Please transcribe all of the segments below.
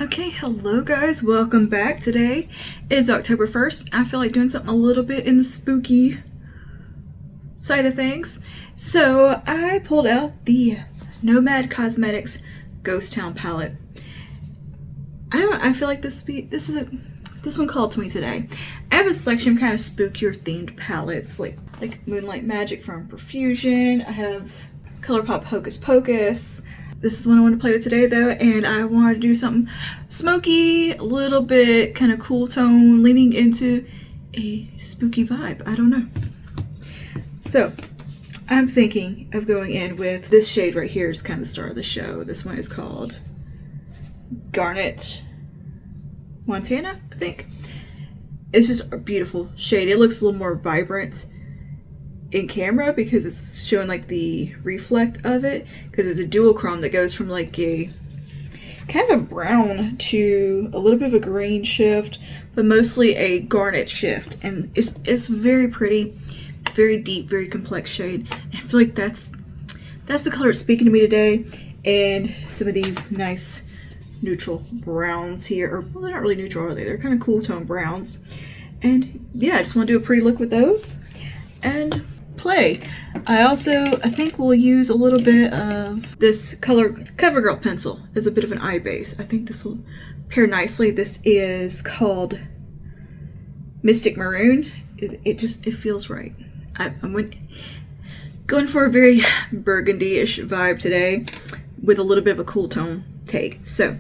Okay, hello guys, welcome back. Today is October 1st. I feel like doing something a little bit in the spooky side of things. So I pulled out the Nomad Cosmetics Ghost Town palette. I feel like this one called to me today. I have a selection of kind of spookier themed palettes like Moonlight Magic from Profusion. I have ColourPop Hocus Pocus. This is one I want to play with today though, and I wanted to do something smoky, a little bit kind of cool tone, leaning into a spooky vibe. I don't know. So I'm thinking of going in with this shade right here. Is kind of the star of the show. This one is called Garnet Montana, I think. It's just a beautiful shade. It looks a little more vibrant in camera because it's showing like the reflect of it, because it's a dual chrome that goes from like a kind of a brown to a little bit of a green shift, but mostly a garnet shift, and it's very pretty, very deep, very complex shade. And I feel like that's the color it's speaking to me today. And some of these nice neutral browns here, or well, they're not really neutral, are they? They're kind of cool tone browns. And yeah, I just want to do a pretty look with those and play. I think we'll use a little bit of this color CoverGirl pencil as a bit of an eye base. I think this will pair nicely. This is called Mystic Maroon. It feels right. I'm going for a very burgundy-ish vibe today with a little bit of a cool tone take. So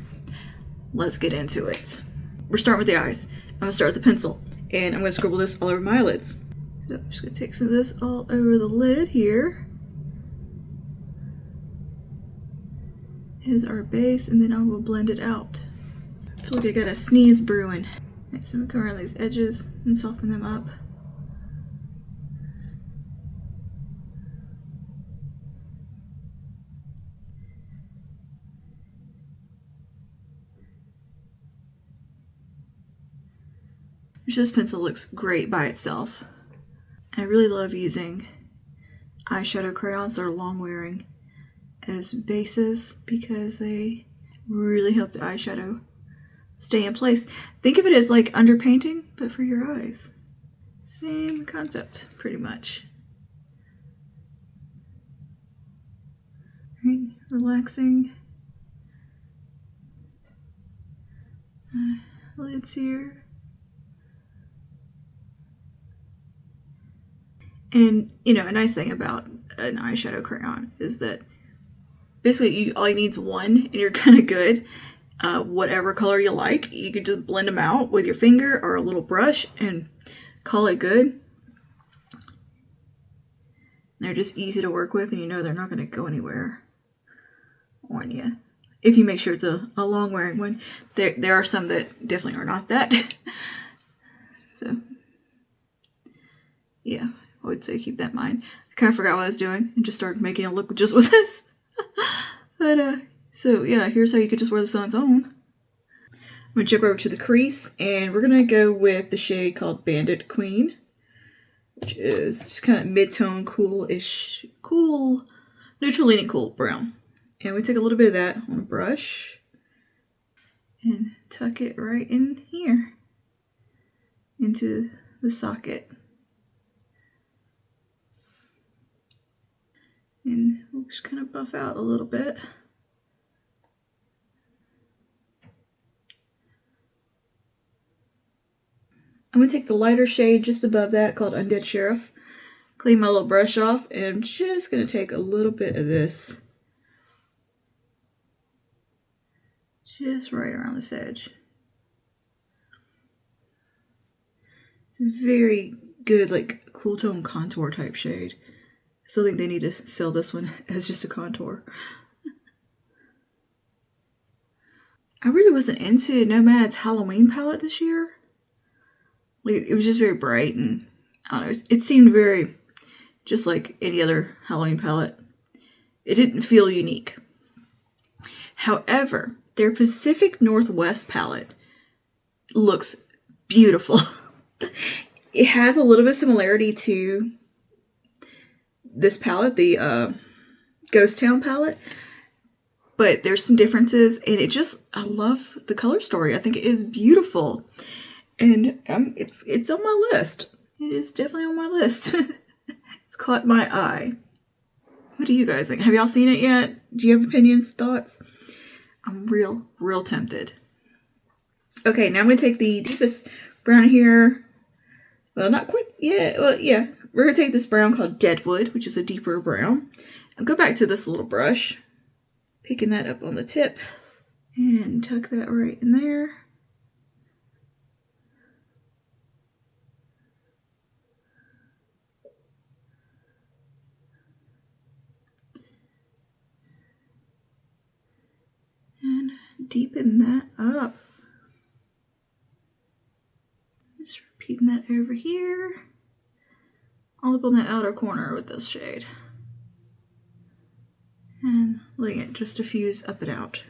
let's get into it. We're starting with the eyes. I'm gonna start with the pencil, and I'm gonna scribble this all over my eyelids. So I'm just going to take some of this all over the lid here as our base, and then I will blend it out. I feel like I got a sneeze brewing. Right, so I'm going to come around these edges and soften them up. This pencil looks great by itself. I really love using eyeshadow crayons that are long wearing as bases because they really help the eyeshadow stay in place. Think of it as like underpainting, but for your eyes. Same concept, pretty much. Right, relaxing lids here. And, you know, a nice thing about an eyeshadow crayon is that basically all you need is one and you're kind of good. Whatever color you like, you can just blend them out with your finger or a little brush and call it good. They're just easy to work with, and you know they're not going to go anywhere on you. If you make sure it's a long wearing one. There are some that definitely are not that. So, yeah. I would say keep that in mind. I kind of forgot what I was doing and just started making a look just with this. But, so yeah, here's how you could just wear this on its own. I'm going to jump over to the crease, and we're going to go with the shade called Bandit Queen, which is just kind of mid-tone, cool-ish, cool, neutral leaning cool brown. And we take a little bit of that on a brush and tuck it right in here into the socket. And we'll just kind of buff out a little bit. I'm going to take the lighter shade just above that called Undead Sheriff. Clean my little brush off, and I'm just going to take a little bit of this just right around this edge. It's a very good, like, cool tone contour type shade. I still think they need to sell this one as just a contour. I really wasn't into Nomad's Halloween palette this year. Like, it was just very bright, and I don't know, it seemed very just like any other Halloween palette. It didn't feel unique. However, their Pacific Northwest palette looks beautiful. It has a little bit of similarity to this palette, the Ghost Town palette, but there's some differences, and I love the color story. I think it is beautiful, and it's on my list. It is definitely on my list. It's caught my eye. What do you guys think? Have y'all seen it yet? Do you have opinions, thoughts? I'm real tempted. Okay, now I'm gonna take the deepest brown here. Well, not quite yet. Well, yeah. We're gonna take this brown called Deadwood, which is a deeper brown. I'll go back to this little brush, picking that up on the tip, and tuck that right in there. And deepen that up. Just repeating that over here. All up on the outer corner with this shade. And letting it just diffuse up and out.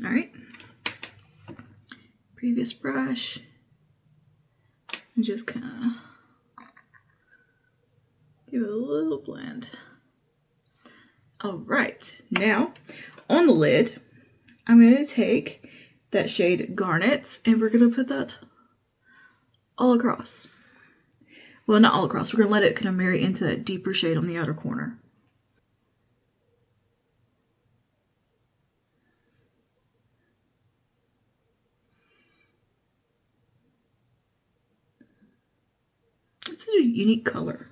Alright. Previous brush. And just kind of give it a little blend. Alright, now on the lid, I'm going to take that shade Garnet and we're going to put that all across. Well, not all across. We're going to let it kind of marry into that deeper shade on the outer corner. It's such a unique color.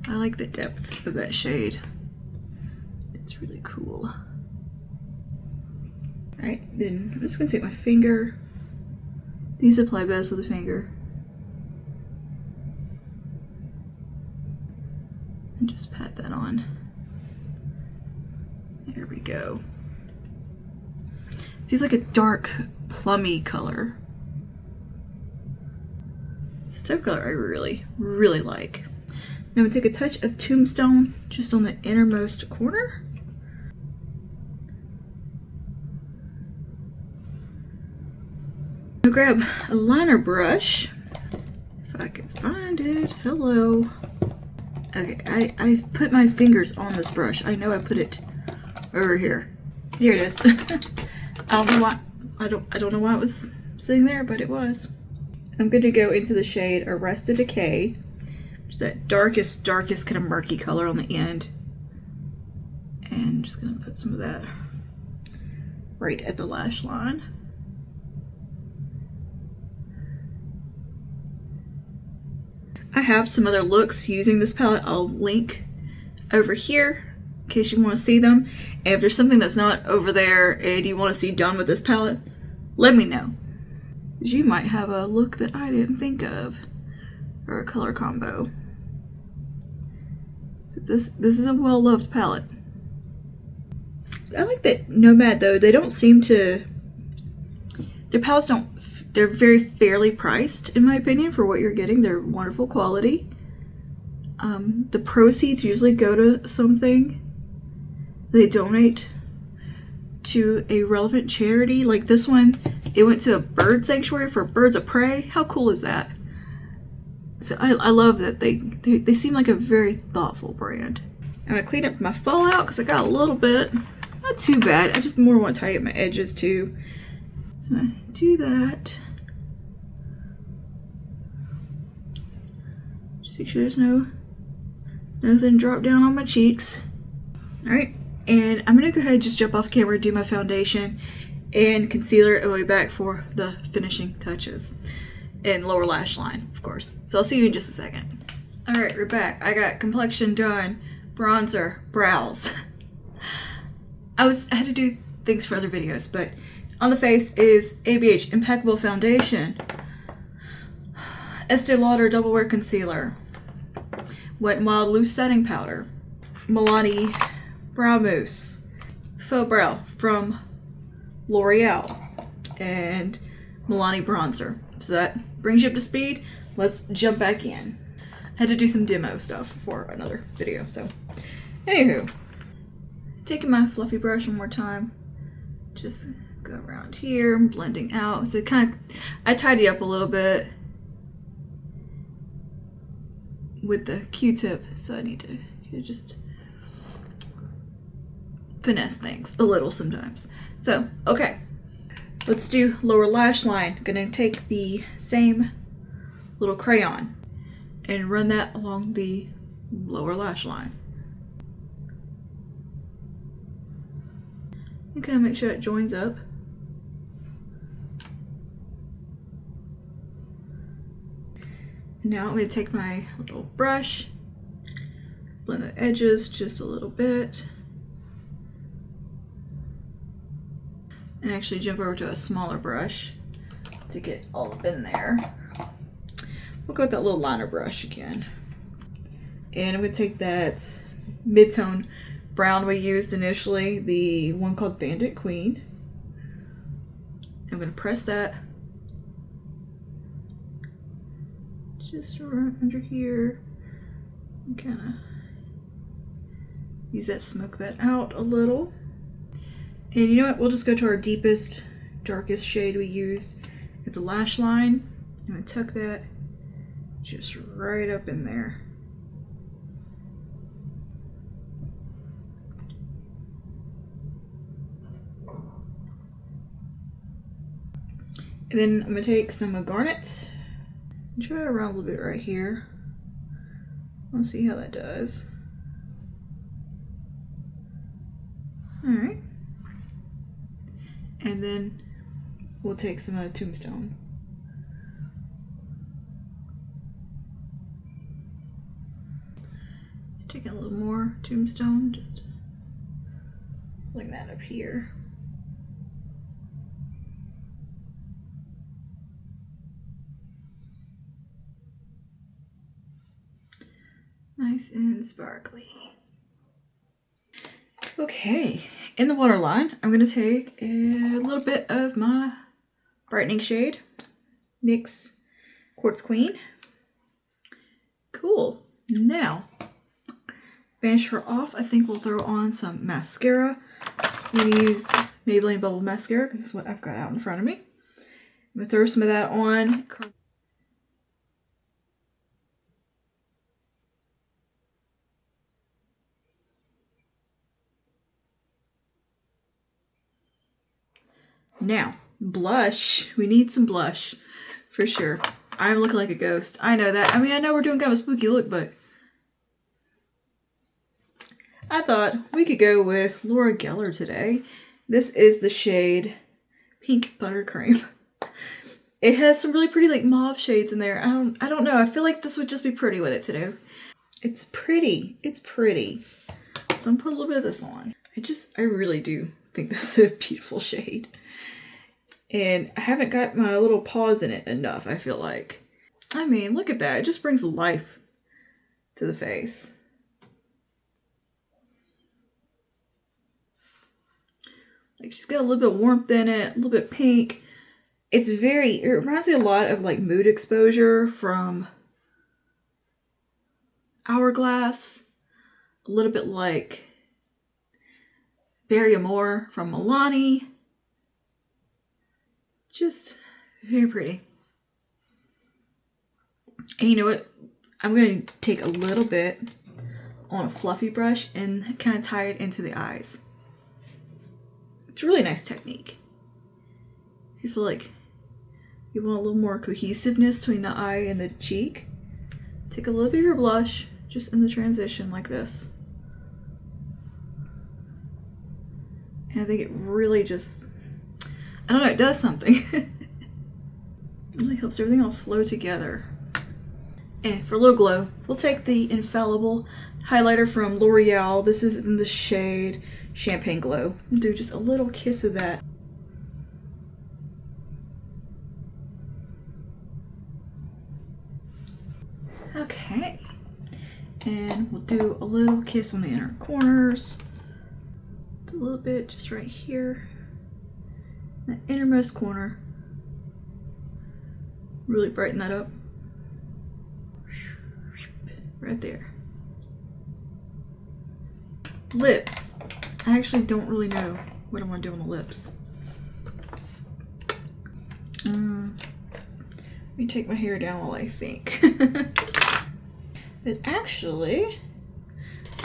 I like the depth of that shade. It's really cool. Alright, then I'm just going to take my finger. These apply best with the finger. And just pat that on. There we go. It seems like a dark, plummy color. It's the type of color I really like. Now I'm going to take a touch of Tombstone just on the innermost corner. I'll grab a liner brush, if I can find it. Hello. Okay, I put my fingers on this brush. I know I put it over here. Here it is. I don't know why. I don't know why it was sitting there, but it was. I'm going to go into the shade Arrested Decay. Just that darkest kind of murky color on the end. And I'm just going to put some of that right at the lash line. I have some other looks using this palette. I'll link over here in case you want to see them. And if there's something that's not over there and you want to see done with this palette, let me know. Because you might have a look that I didn't think of. Or a color combo. So this is a well-loved palette. I like that Nomad though, they don't seem to, their palettes don't, they're very fairly priced in my opinion for what you're getting. They're wonderful quality. The proceeds usually go to something. They donate to a relevant charity. Like this one, it went to a bird sanctuary for birds of prey. How cool is that? So I love that they seem like a very thoughtful brand. I'm gonna clean up my fallout because I got a little bit. Not too bad. I just more want to tidy up my edges too. So I do that. Just make sure there's nothing drop down on my cheeks. Alright, and I'm gonna go ahead and just jump off camera and do my foundation and concealer and way back for the finishing touches. And lower lash line, of course. So I'll see you in just a second. Alright, we're back. I got complexion done, bronzer, brows. I had to do things for other videos, but on the face is ABH Impeccable Foundation, Estee Lauder Double Wear Concealer, Wet n Wild Loose Setting Powder, Milani Brow Mousse, Faux Brow from L'Oreal, and Milani Bronzer. So that brings you up to speed. Let's jump back in. I had to do some demo stuff for another video, so anywho. Taking my fluffy brush one more time. Just go around here, blending out. So I tidy up a little bit. with the Q-tip, so I need to just finesse things a little sometimes. So, okay. Let's do lower lash line. Gonna take the same little crayon and run that along the lower lash line. And kind of make sure it joins up. And now I'm gonna take my little brush, blend the edges just a little bit, and actually jump over to a smaller brush to get all up in there. We'll go with that little liner brush again. And I'm gonna take that mid-tone brown we used initially, the one called Bandit Queen. I'm gonna press that just right under here and kind of use that, smoke that out a little. And you know what, we'll just go to our deepest, darkest shade we use at the lash line. I'm gonna tuck that just right up in there. And then I'm gonna take some garnet and try it around a little bit right here. We'll see how that does. All right. And then we'll take some tombstone. Just taking a little more tombstone, just like that up here. Nice and sparkly. Okay, in the waterline, I'm gonna take a little bit of my brightening shade, NYX Quartz Queen. Cool. Now, finish her off. I think we'll throw on some mascara. I'm gonna use Maybelline Bubble Mascara because that's what I've got out in front of me. I'm gonna throw some of that on. Now, blush. We need some blush for sure. I'm looking like a ghost. I know that. I mean, I know we're doing kind of a spooky look, but I thought we could go with Laura Geller today. This is the shade Pink Buttercream. It has some really pretty like mauve shades in there. I don't know. I feel like this would just be pretty with it today. It's pretty. It's pretty. So I'm gonna put a little bit of this on. I really do think this is a beautiful shade. And I haven't got my little paws in it enough, I feel like. I mean, look at that. It just brings life to the face. Like, she's got a little bit of warmth in it, a little bit pink. It reminds me a lot of like Mood Exposure from Hourglass. A little bit like Berry Amore from Milani. Just very pretty. And you know what? I'm going to take a little bit on a fluffy brush and kind of tie it into the eyes. It's a really nice technique. If you feel like you want a little more cohesiveness between the eye and the cheek, take a little bit of your blush just in the transition like this. And I think it really just, I don't know, it does something. It really helps everything all flow together. And for a little glow, we'll take the Infallible highlighter from L'Oreal. This is in the shade Champagne Glow. We'll do just a little kiss of that. Okay. And we'll do a little kiss on the inner corners. A little bit just right here. That innermost corner. Really brighten that up. Right there. Lips. I actually don't really know what I want to do on the lips. Let me take my hair down while I think. But actually,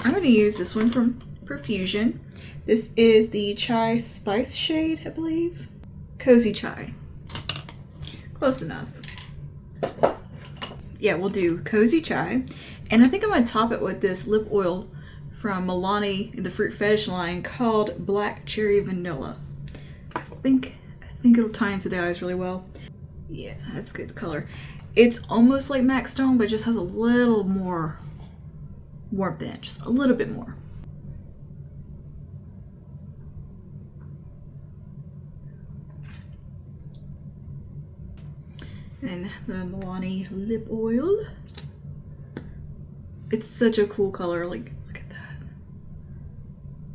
I'm going to use this one from Profusion. This is the Chai Spice shade, I believe. Cozy Chai. Close enough. Yeah, we'll do Cozy Chai. And I think I'm going to top it with this lip oil from Milani in the Fruit Fetish line called Black Cherry Vanilla. I think it'll tie into the eyes really well. Yeah, that's good color. It's almost like MAC Stone, but it just has a little more warmth in it, just a little bit more. And the Milani lip oil. It's such a cool color. Like, look at that.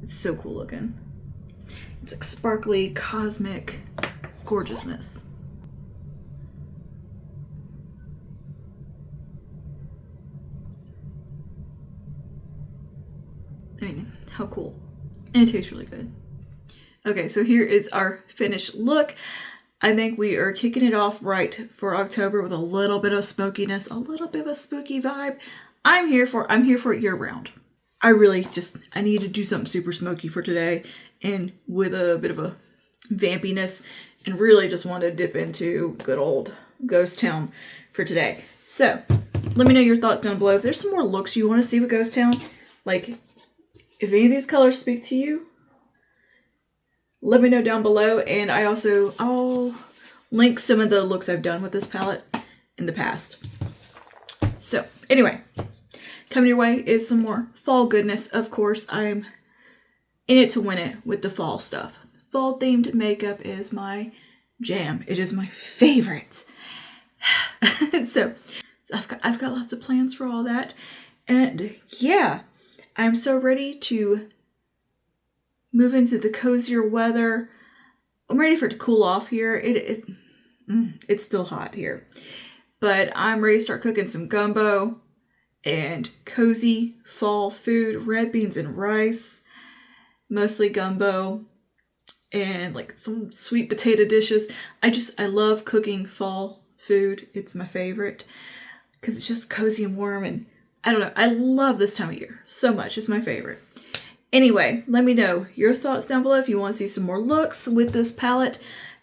It's so cool looking. It's like sparkly, cosmic gorgeousness. I mean, how cool. And it tastes really good. Okay, so here is our finished look. I think we are kicking it off right for October with a little bit of smokiness, a little bit of a spooky vibe. I'm here for it year round. I need to do something super smoky for today and with a bit of a vampiness, and really just want to dip into good old Ghost Town for today. So let me know your thoughts down below. If there's some more looks you want to see with Ghost Town, like if any of these colors speak to you, let me know down below. And I'll link some of the looks I've done with this palette in the past. So anyway, coming your way is some more fall goodness. Of course, I'm in it to win it with the fall stuff. Fall themed makeup is my jam. It is my favorite. so I've got lots of plans for all that. And yeah, I'm so ready to move into the cozier weather. I'm ready for it to cool off here. It's still hot here, but I'm ready to start cooking some gumbo and cozy fall food, red beans and rice, mostly gumbo, and like some sweet potato dishes. I love cooking fall food. It's my favorite because it's just cozy and warm, and I don't know, I love this time of year so much. It's my favorite. Anyway, let me know your thoughts down below if you want to see some more looks with this palette.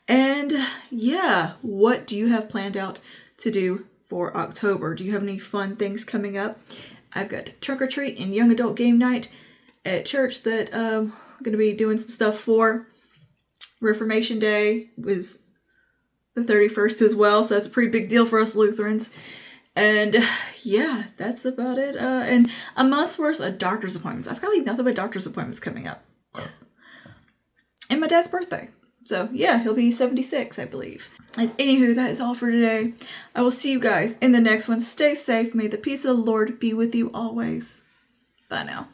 And yeah, what do you have planned out to do for October? Do you have any fun things coming up? I've got trunk or treat and young adult game night at church that I'm going to be doing some stuff for. Reformation Day was the 31st as well, so that's a pretty big deal for us Lutherans. And yeah, that's about it. And a month's worth of doctor's appointments. I've got like nothing but doctor's appointments coming up. And my dad's birthday. So yeah, he'll be 76, I believe. And anywho, that is all for today. I will see you guys in the next one. Stay safe. May the peace of the Lord be with you always. Bye now.